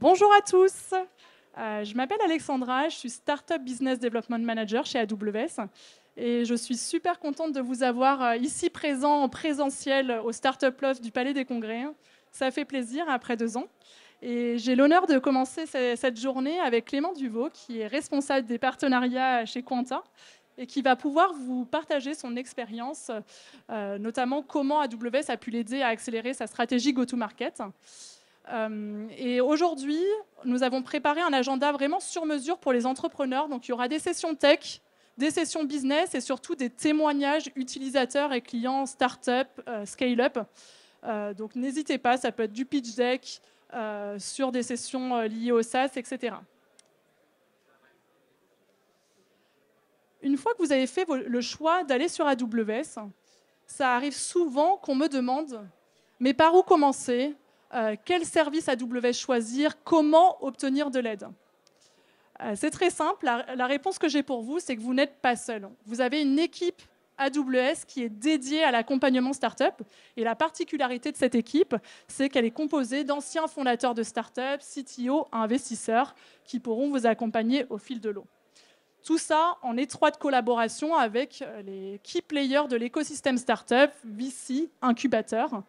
Bonjour à tous, je m'appelle Alexandra, je suis Startup Business Development Manager chez AWS et je suis super contente de vous avoir ici présent en présentiel au Startup Loft du Palais des Congrès. Ça fait plaisir après 2 ans. Et j'ai l'honneur de commencer cette journée avec Clément Duvaux, qui est responsable des partenariats chez Quanta et qui va pouvoir vous partager son expérience, notamment comment AWS a pu l'aider à accélérer sa stratégie go-to-market. Et aujourd'hui, nous avons préparé un agenda vraiment sur mesure pour les entrepreneurs. Donc, il y aura des sessions tech, des sessions business et surtout des témoignages utilisateurs et clients start-up, scale-up. Donc, n'hésitez pas, ça peut être du pitch deck sur des sessions liées au SaaS, etc. Une fois que vous avez fait le choix d'aller sur AWS, ça arrive souvent qu'on me demande « mais par où commencer ?» quel service AWS choisir, comment obtenir de l'aide. C'est très simple, la réponse que j'ai pour vous, c'est que vous n'êtes pas seul. Vous avez une équipe AWS qui est dédiée à l'accompagnement startup, et la particularité de cette équipe, c'est qu'elle est composée d'anciens fondateurs de startup, CTO, investisseurs, qui pourront vous accompagner au fil de l'eau. Tout ça en étroite collaboration avec les key players de l'écosystème startup, VC, incubateurs.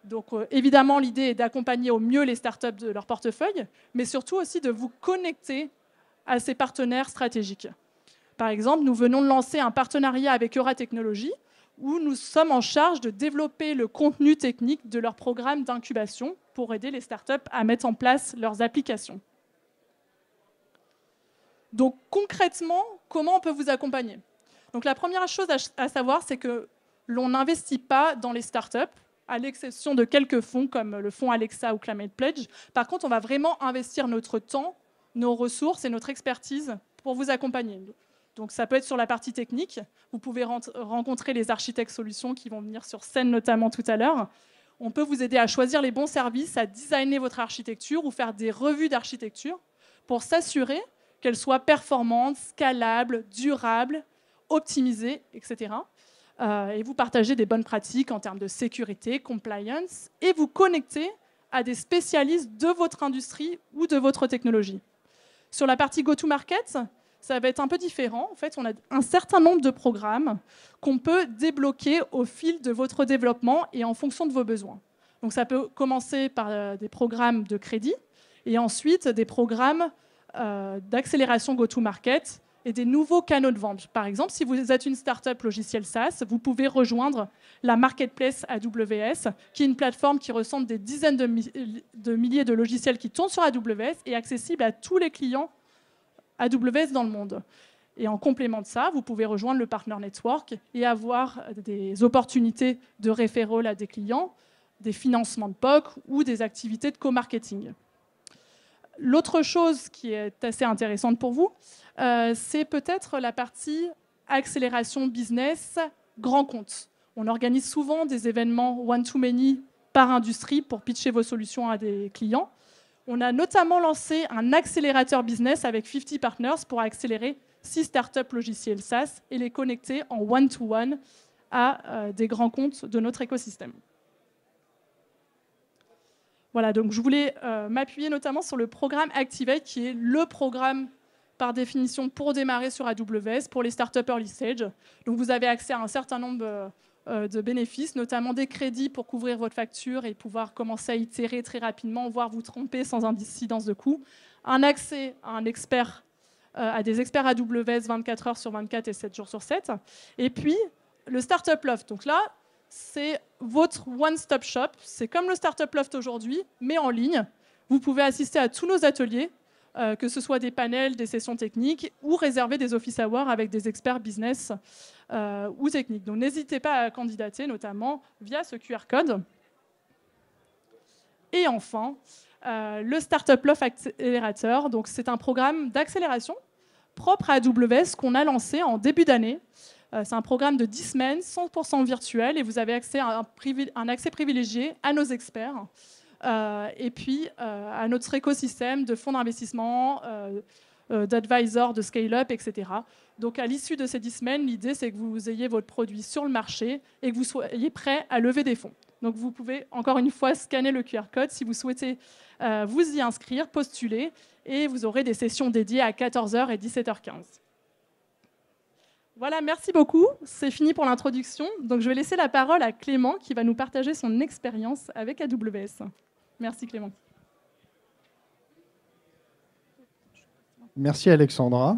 Donc évidemment, l'idée est d'accompagner au mieux les startups de leur portefeuille, mais surtout aussi de vous connecter à ces partenaires stratégiques. Par exemple, nous venons de lancer un partenariat avec Euratechnologies, où nous sommes en charge de développer le contenu technique de leur programme d'incubation pour aider les startups à mettre en place leurs applications. Donc concrètement, comment on peut vous accompagner? Donc la première chose à savoir, c'est que l'on n'investit pas dans les startups, à l'exception de quelques fonds comme le fonds Alexa ou Climate Pledge. Par contre, on va vraiment investir notre temps, nos ressources et notre expertise pour vous accompagner. Donc ça peut être sur la partie technique. Vous pouvez rencontrer les architectes solutions qui vont venir sur scène notamment tout à l'heure. On peut vous aider à choisir les bons services, à designer votre architecture ou faire des revues d'architecture pour s'assurer qu'elle soit performante, scalable, durable, optimisée, etc. Et vous partagez des bonnes pratiques en termes de sécurité, compliance, et vous connectez à des spécialistes de votre industrie ou de votre technologie. Sur la partie go-to-market, ça va être un peu différent. En fait, on a un certain nombre de programmes qu'on peut débloquer au fil de votre développement et en fonction de vos besoins. Donc ça peut commencer par des programmes de crédit et ensuite des programmes d'accélération go-to-market et des nouveaux canaux de vente. Par exemple, si vous êtes une start-up logiciel SaaS, vous pouvez rejoindre la Marketplace AWS, qui est une plateforme qui recense des dizaines de milliers de logiciels qui tournent sur AWS et accessible à tous les clients AWS dans le monde. Et en complément de ça, vous pouvez rejoindre le Partner Network et avoir des opportunités de référol à des clients, des financements de POC ou des activités de co-marketing. L'autre chose qui est assez intéressante pour vous, c'est peut-être la partie accélération business grand compte. On organise souvent des événements one-to-many par industrie pour pitcher vos solutions à des clients. On a notamment lancé un accélérateur business avec 50 Partners pour accélérer 6 startups logiciels SaaS et les connecter en one-to-one à des grands comptes de notre écosystème. Voilà, donc je voulais m'appuyer notamment sur le programme Activate, qui est le programme par définition pour démarrer sur AWS pour les startups early stage. Donc vous avez accès à un certain nombre de bénéfices, notamment des crédits pour couvrir votre facture et pouvoir commencer à itérer très rapidement, voire vous tromper sans incidence de coût. Un accès à un expert, à des experts AWS 24 heures sur 24 et 7 jours sur 7. Et puis le Startup Loft. Donc là, c'est votre one-stop shop. C'est comme le Startup Loft aujourd'hui, mais en ligne. Vous pouvez assister à tous nos ateliers, que ce soit des panels, des sessions techniques, ou réserver des office hours avec des experts business ou techniques. Donc n'hésitez pas à candidater, notamment via ce QR code. Et enfin, le Startup Loft Accelerator. Donc c'est un programme d'accélération propre à AWS qu'on a lancé en début d'année. C'est un programme de 10 semaines, 100% virtuel, et vous avez accès à un accès privilégié à nos experts, et puis à notre écosystème de fonds d'investissement, d'advisors, de scale-up, etc. Donc à l'issue de ces 10 semaines, l'idée c'est que vous ayez votre produit sur le marché et que vous soyez prêt à lever des fonds. Donc vous pouvez encore une fois scanner le QR code si vous souhaitez vous y inscrire, postuler, et vous aurez des sessions dédiées à 14 h et 17 h 15. Voilà, merci beaucoup. C'est fini pour l'introduction. Donc je vais laisser la parole à Clément qui va nous partager son expérience avec AWS. Merci Clément. Merci Alexandra.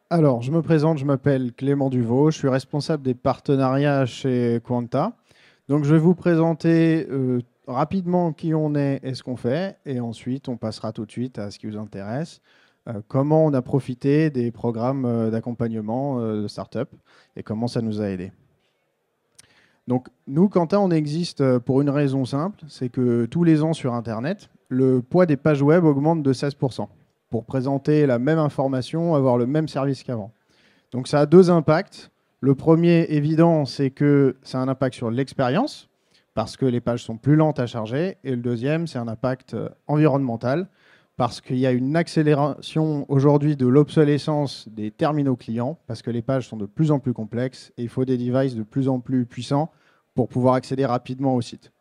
Alors, je me présente, je m'appelle Clément Duvaux, je suis responsable des partenariats chez Quanta. Donc, je vais vous présenter rapidement qui on est et ce qu'on fait, et ensuite, on passera tout de suite à ce qui vous intéresse, comment on a profité des programmes d'accompagnement de start-up et comment ça nous a aidés. Donc, nous, Quanta, on existe pour une raison simple, c'est que tous les ans sur Internet, le poids des pages web augmente de 16%. Pour présenter la même information, avoir le même service qu'avant. Donc ça a deux impacts. Le premier, évident, c'est que ça a un impact sur l'expérience, parce que les pages sont plus lentes à charger. Et le deuxième, c'est un impact environnemental, parce qu'il y a une accélération aujourd'hui de l'obsolescence des terminaux clients, parce que les pages sont de plus en plus complexes, et il faut des devices de plus en plus puissants pour pouvoir accéder rapidement au site.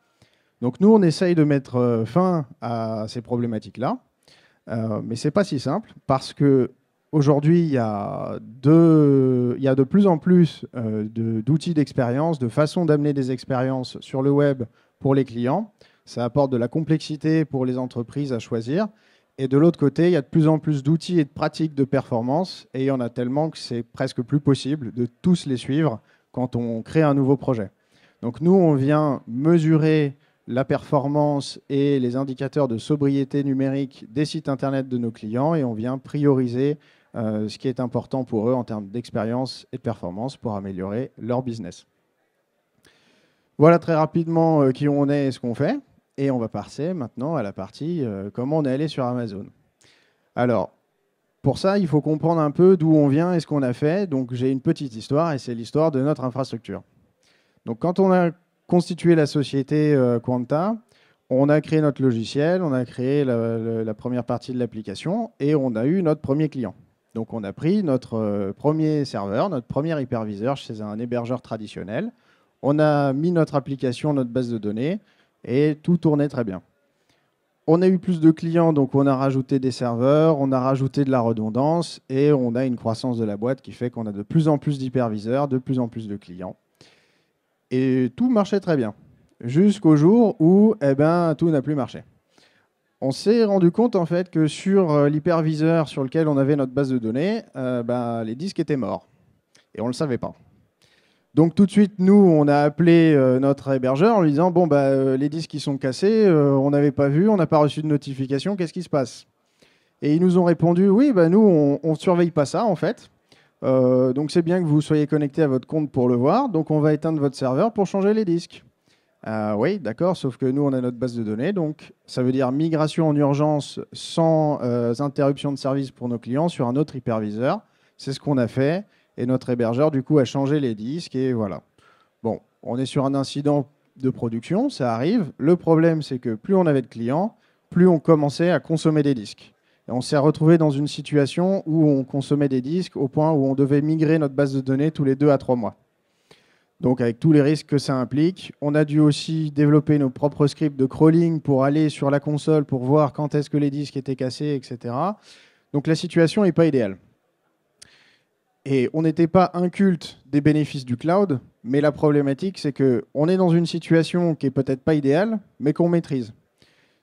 Donc nous, on essaye de mettre fin à ces problématiques-là. Mais ce n'est pas si simple parce qu'aujourd'hui, il y a de plus en plus d'outils d'expérience, de façons d'amener des expériences sur le web pour les clients. Ça apporte de la complexité pour les entreprises à choisir. Et de l'autre côté, il y a de plus en plus d'outils et de pratiques de performance. Et il y en a tellement que c'est presque plus possible de tous les suivre quand on crée un nouveau projet. Donc nous, on vient mesurer la performance et les indicateurs de sobriété numérique des sites Internet de nos clients et on vient prioriser ce qui est important pour eux en termes d'expérience et de performance pour améliorer leur business. Voilà très rapidement qui on est et ce qu'on fait. Et on va passer maintenant à la partie comment on est allé sur Amazon. Alors, pour ça, il faut comprendre un peu d'où on vient et ce qu'on a fait. Donc, j'ai une petite histoire et c'est l'histoire de notre infrastructure. Donc, quand on a constitué la société Quanta, on a créé notre logiciel, on a créé la première partie de l'application et on a eu notre premier client. Donc on a pris notre premier serveur, notre premier hyperviseur chez un hébergeur traditionnel. On a mis notre application, notre base de données et tout tournait très bien. On a eu plus de clients, donc on a rajouté des serveurs, on a rajouté de la redondance et on a une croissance de la boîte qui fait qu'on a de plus en plus d'hyperviseurs, de plus en plus de clients. Et tout marchait très bien, jusqu'au jour où tout n'a plus marché. On s'est rendu compte en fait que sur l'hyperviseur sur lequel on avait notre base de données, les disques étaient morts. Et on ne le savait pas. Donc tout de suite, nous, on a appelé notre hébergeur en lui disant « Bon, les disques qui sont cassés, on n'avait pas vu, on n'a pas reçu de notification, qu'est-ce qui se passe ?» Et ils nous ont répondu « Oui, nous, on ne surveille pas ça en fait. Donc c'est bien que vous soyez connecté à votre compte pour le voir. Donc on va éteindre votre serveur pour changer les disques. » Oui, d'accord, sauf que nous, on a notre base de données. Donc ça veut dire migration en urgence sans interruption de service pour nos clients sur un autre hyperviseur. C'est ce qu'on a fait. Et notre hébergeur, du coup, a changé les disques. Et voilà. Bon, on est sur un incident de production, ça arrive. Le problème, c'est que plus on avait de clients, plus on commençait à consommer des disques. Et on s'est retrouvé dans une situation où on consommait des disques au point où on devait migrer notre base de données tous les 2 à 3 mois. Donc avec tous les risques que ça implique, on a dû aussi développer nos propres scripts de crawling pour aller sur la console pour voir quand est-ce que les disques étaient cassés, etc. Donc la situation n'est pas idéale. Et on n'était pas inculte des bénéfices du cloud, mais la problématique, c'est qu'on est dans une situation qui n'est peut-être pas idéale, mais qu'on maîtrise.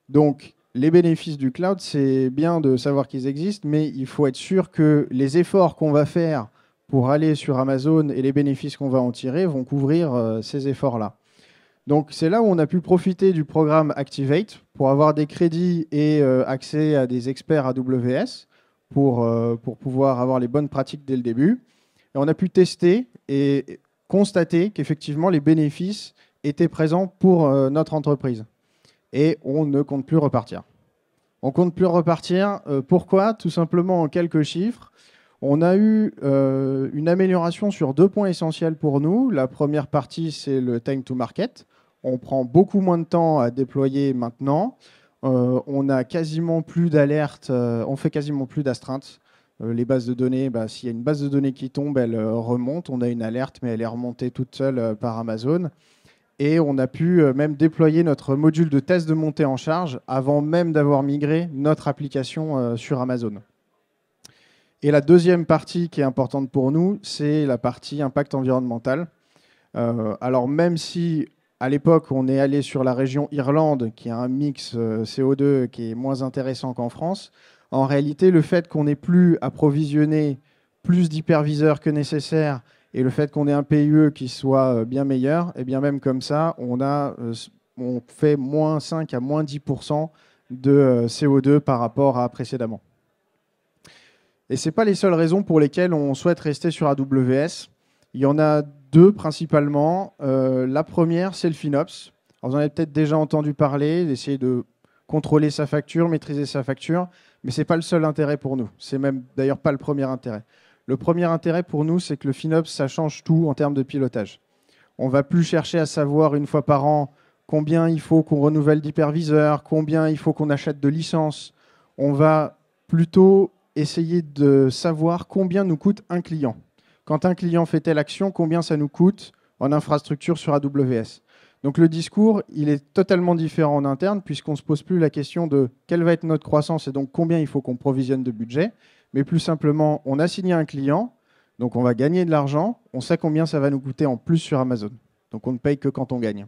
Donc les bénéfices du cloud, c'est bien de savoir qu'ils existent, mais il faut être sûr que les efforts qu'on va faire pour aller sur Amazon et les bénéfices qu'on va en tirer vont couvrir ces efforts-là. Donc c'est là où on a pu profiter du programme Activate pour avoir des crédits et accès à des experts AWS pour pouvoir avoir les bonnes pratiques dès le début. Et on a pu tester et constater qu'effectivement les bénéfices étaient présents pour notre entreprise. Et on ne compte plus repartir. On ne compte plus repartir. Pourquoi ? Tout simplement en quelques chiffres. On a eu une amélioration sur 2 points essentiels pour nous. La première partie, c'est le time to market. On prend beaucoup moins de temps à déployer maintenant. On a quasiment plus d'alertes, on fait quasiment plus d'astreintes. Les bases de données, s'il y a une base de données qui tombe, elle remonte. On a une alerte, mais elle est remontée toute seule par Amazon. Et on a pu même déployer notre module de test de montée en charge avant même d'avoir migré notre application sur Amazon. Et la deuxième partie qui est importante pour nous, c'est la partie impact environnemental. Alors même si à l'époque on est allé sur la région Irlande, qui a un mix CO2 qui est moins intéressant qu'en France, en réalité le fait qu'on n'ait plus approvisionné plus d'hyperviseurs que nécessaire et le fait qu'on ait un PUE qui soit bien meilleur, et bien même comme ça, on fait moins 5 à moins 10% de CO2 par rapport à précédemment. Et ce n'est pas les seules raisons pour lesquelles on souhaite rester sur AWS. Il y en a deux principalement. La première, c'est le FinOps. Alors, vous en avez peut-être déjà entendu parler, d'essayer de contrôler sa facture, maîtriser sa facture, mais ce n'est pas le seul intérêt pour nous. C'est même d'ailleurs pas le premier intérêt. Le premier intérêt pour nous, c'est que le FinOps, ça change tout en termes de pilotage. On ne va plus chercher à savoir une fois par an combien il faut qu'on renouvelle d'hyperviseurs, combien il faut qu'on achète de licences. On va plutôt essayer de savoir combien nous coûte un client. Quand un client fait telle action, combien ça nous coûte en infrastructure sur AWS. Donc le discours, il est totalement différent en interne puisqu'on ne se pose plus la question de quelle va être notre croissance et donc combien il faut qu'on provisionne de budget, mais plus simplement, on a signé un client, donc on va gagner de l'argent, on sait combien ça va nous coûter en plus sur Amazon. Donc on ne paye que quand on gagne.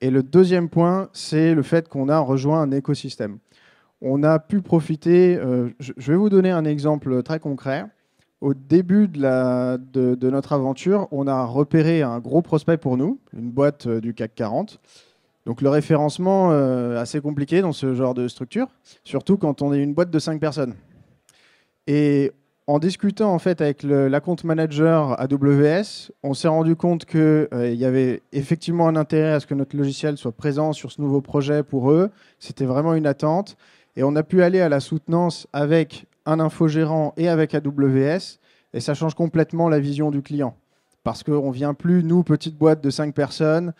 Et le deuxième point, c'est le fait qu'on a rejoint un écosystème. On a pu profiter, je vais vous donner un exemple très concret. Au début de notre aventure, on a repéré un gros prospect pour nous, une boîte du CAC 40. Donc le référencement, assez compliqué dans ce genre de structure, surtout quand on est une boîte de 5 personnes. Et en discutant en fait avec l'account manager AWS, on s'est rendu compte qu'il y avait effectivement un intérêt à ce que notre logiciel soit présent sur ce nouveau projet pour eux. C'était vraiment une attente. Et on a pu aller à la soutenance avec un infogérant et avec AWS, et ça change complètement la vision du client. Parce qu'on ne vient plus, nous, petite boîte de 5 personnes,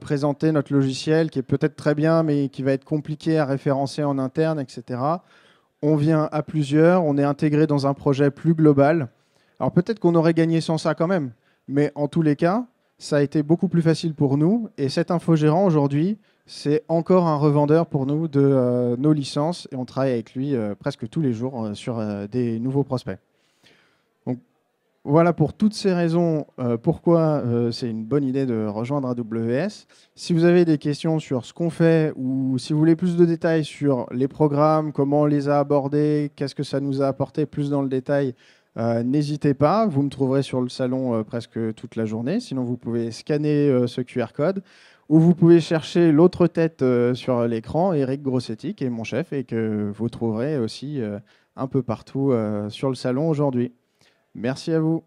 présenter notre logiciel qui est peut-être très bien, mais qui va être compliqué à référencer en interne, etc. On vient à plusieurs, on est intégré dans un projet plus global. Alors peut-être qu'on aurait gagné sans ça quand même, mais en tous les cas, ça a été beaucoup plus facile pour nous. Et cet infogérant, aujourd'hui, c'est encore un revendeur pour nous de nos licences et on travaille avec lui presque tous les jours sur des nouveaux prospects. Donc, voilà pour toutes ces raisons pourquoi c'est une bonne idée de rejoindre AWS. Si vous avez des questions sur ce qu'on fait ou si vous voulez plus de détails sur les programmes, comment on les a abordés, qu'est-ce que ça nous a apporté plus dans le détail, n'hésitez pas. Vous me trouverez sur le salon presque toute la journée. Sinon, vous pouvez scanner ce QR code. Ou vous pouvez chercher l'autre tête sur l'écran, Eric Grossetti, qui est mon chef, et que vous trouverez aussi un peu partout sur le salon aujourd'hui. Merci à vous.